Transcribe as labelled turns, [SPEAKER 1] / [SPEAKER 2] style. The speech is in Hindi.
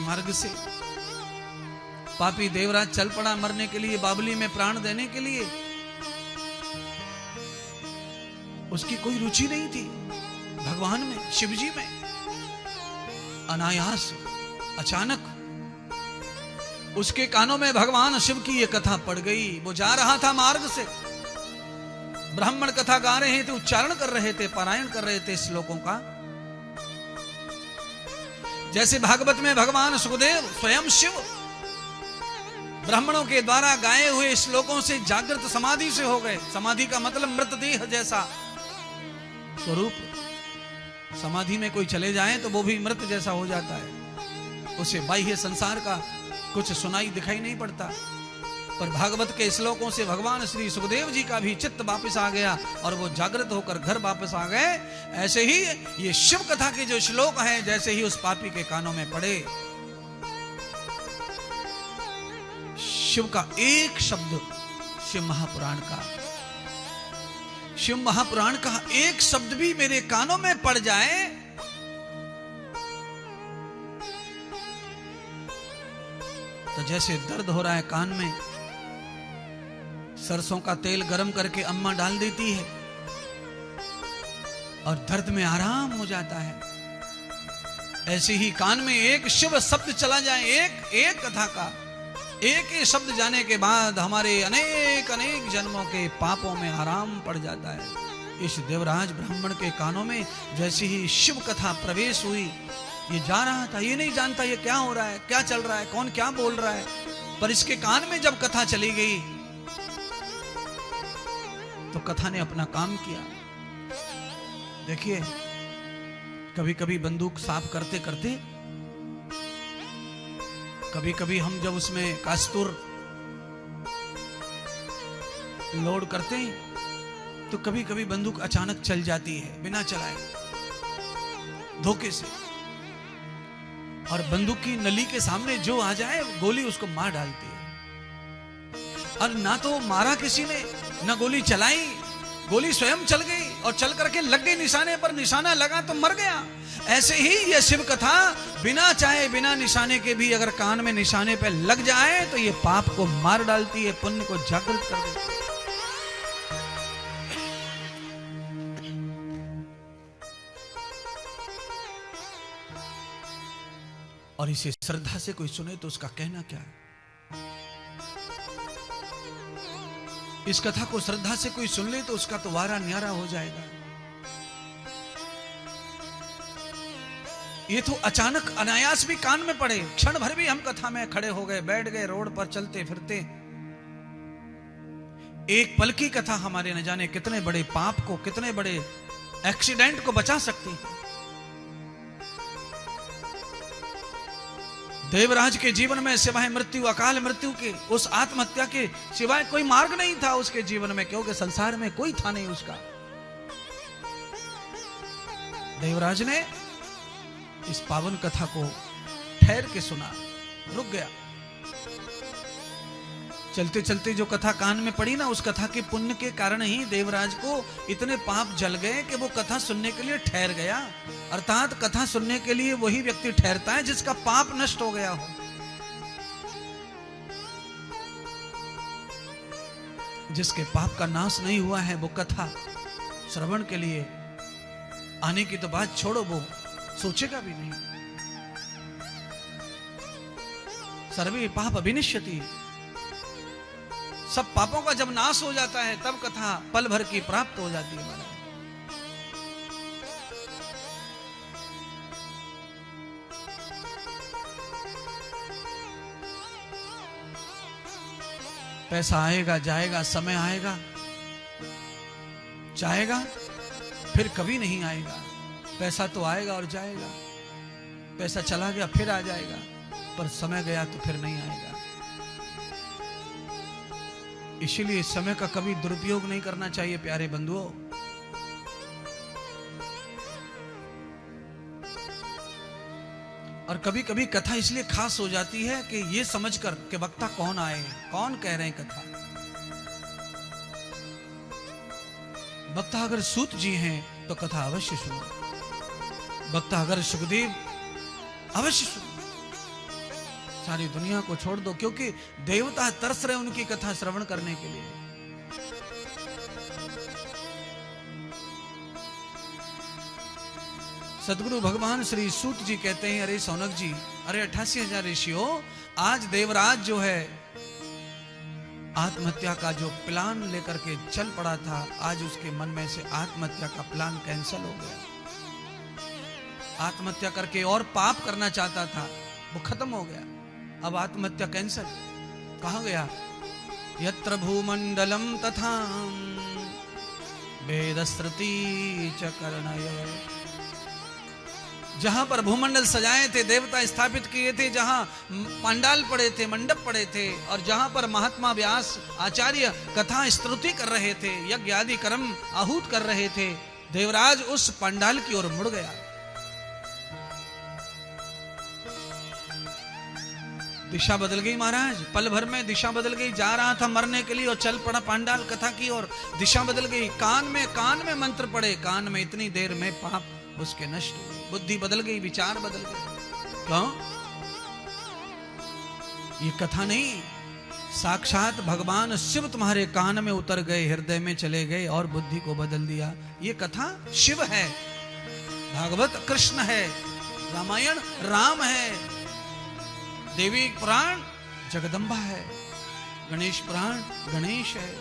[SPEAKER 1] मार्ग से। पापी देवराज चल पड़ा मरने के लिए, बाबली में प्राण देने के लिए। उसकी कोई रुचि नहीं थी भगवान में, शिवजी में। अनायास अचानक उसके कानों में भगवान शिव की यह कथा पड़ गई। वो जा रहा था मार्ग से, ब्राह्मण कथा गा रहे थे, उच्चारण कर रहे थे, पारायण कर रहे थे श्लोकों का। जैसे भागवत में भगवान सुखदेव स्वयं शिव ब्राह्मणों के द्वारा गाए हुए श्लोकों से जागृत समाधि से हो गए। समाधि का मतलब मृतदेह जैसा स्वरूप। समाधि में कोई चले जाए तो वो भी मृत जैसा हो जाता है, उसे बाह्य संसार का कुछ सुनाई दिखाई नहीं पड़ता। पर भागवत के श्लोकों से भगवान श्री सुखदेव जी का भी चित्त वापस आ गया और वो जागृत होकर घर वापस आ गए। ऐसे ही ये शिव कथा के जो श्लोक हैं, जैसे ही उस पापी के कानों में पड़े, शिव का एक शब्द, शिव महापुराण का एक शब्द भी मेरे कानों में पड़ जाए तो जैसे दर्द हो रहा है कान में, सरसों का तेल गरम करके अम्मा डाल देती है और दर्द में आराम हो जाता है। ऐसे ही कान में एक शिव शब्द चला जाए, एक कथा का एक ही शब्द जाने के बाद हमारे अनेक अनेक जन्मों के पापों में आराम पड़ जाता है। इस देवराज ब्राह्मण के कानों में जैसे ही शिव कथा प्रवेश हुई, ये जा रहा था, ये नहीं जानता ये क्या हो रहा है, क्या चल रहा है, कौन क्या बोल रहा है, पर इसके कान में जब कथा चली गई तो कथा ने अपना काम किया। देखिए, कभी कभी बंदूक साफ करते करते, कभी कभी हम जब उसमें कास्तूर लोड करते हैं तो कभी कभी बंदूक अचानक चल जाती है बिना चलाए, धोखे से, और बंदूक की नली के सामने जो आ जाए गोली उसको मार डालती है। और ना तो मारा किसी ने, ना गोली चलाई, गोली स्वयं चल गई और चल करके लग गई निशाने पर, निशाना लगा तो मर गया। ऐसे ही यह शिव कथा बिना चाहे बिना निशाने के भी अगर कान में निशाने पे लग जाए तो ये पाप को मार डालती है, पुण्य को जागृत कर देती है। और इसे श्रद्धा से कोई सुने तो उसका कहना क्या है? इस कथा को श्रद्धा से कोई सुन ले तो उसका तो वारा न्यारा हो जाएगा। ये तो अचानक अनायास भी कान में पड़े, क्षण भर भी हम कथा में खड़े हो गए, बैठ गए, रोड पर चलते फिरते। एक पल की कथा हमारे न जाने कितने बड़े पाप को, कितने बड़े एक्सीडेंट को बचा सकती है। देवराज के जीवन में सिवाय मृत्यु, अकाल मृत्यु के, उस आत्महत्या के सिवाय कोई मार्ग नहीं था उसके जीवन में, क्योंकि संसार में कोई था नहीं उसका। देवराज ने इस पावन कथा को ठहर के सुना, रुक गया। चलते चलते जो कथा कान में पड़ी ना, उस कथा के पुण्य के कारण ही देवराज को इतने पाप जल गए कि वो कथा सुनने के लिए ठहर गया। अर्थात कथा सुनने के लिए वही व्यक्ति ठहरता है जिसका पाप नष्ट हो गया हो। जिसके पाप का नाश नहीं हुआ है वो कथा श्रवण के लिए आने की तो बात छोड़ो, वो सोचेगा भी नहीं। सर्वे पाप विनिश्यति, सब पापों का जब नाश हो जाता है तब कथा पल भर की प्राप्त हो जाती है। महाराज पैसा आएगा जाएगा, समय आएगा जाएगा, फिर कभी नहीं आएगा। पैसा तो आएगा और जाएगा, पैसा चला गया फिर आ जाएगा, पर समय गया तो फिर नहीं आएगा। इसीलिए समय का कभी दुरुपयोग नहीं करना चाहिए प्यारे बंधुओं। और कभी कभी कथा इसलिए खास हो जाती है कि ये समझकर कि वक्ता कौन आए हैं, कौन कह रहे हैं कथा। वक्ता अगर सूत जी हैं तो कथा अवश्य सुनो, वक्ता अगर सुखदेव अवश्य सुनो, सारी दुनिया को छोड़ दो, क्योंकि देवता तरस रहे उनकी कथा श्रवण करने के लिए। सदगुरु भगवान श्री सूत जी कहते हैं, अरे सौनक जी, अरे 88,000 ऋषियों, आज देवराज जो है आत्महत्या का जो प्लान लेकर के चल पड़ा था, आज उसके मन में से आत्महत्या का प्लान कैंसिल हो गया। आत्महत्या करके और पाप करना चाहता था, वो खत्म हो गया। अब आत्महत्या कैंसिल। कहा गया? यत्र भूमंडलम तथा वेदश्रुति च कर्णय। जहां पर भूमंडल सजाए थे, देवता स्थापित किए थे, जहां पंडाल पड़े थे, मंडप पड़े थे, और जहां पर महात्मा व्यास आचार्य कथा स्तुति कर रहे थे, यज्ञ आदि कर्म आहूत कर रहे थे, देवराज उस पंडाल की ओर मुड़ गया। दिशा बदल गई महाराज, पल भर में दिशा बदल गई। जा रहा था मरने के लिए और चल पड़ा पांडाल कथा की ओर, दिशा बदल गई। कान में मंत्र पड़े, कान में इतनी देर में पाप उसके नष्ट हो गए, बुद्धि बदल गई, विचार बदल गए। क्यों? ये कथा नहीं, साक्षात भगवान शिव तुम्हारे कान में उतर गए, हृदय में चले गए और बुद्धि को बदल दिया। ये कथा शिव है, भागवत कृष्ण है, रामायण राम है, देवी पुराण जगदम्बा है, गणेश पुराण गणेश है।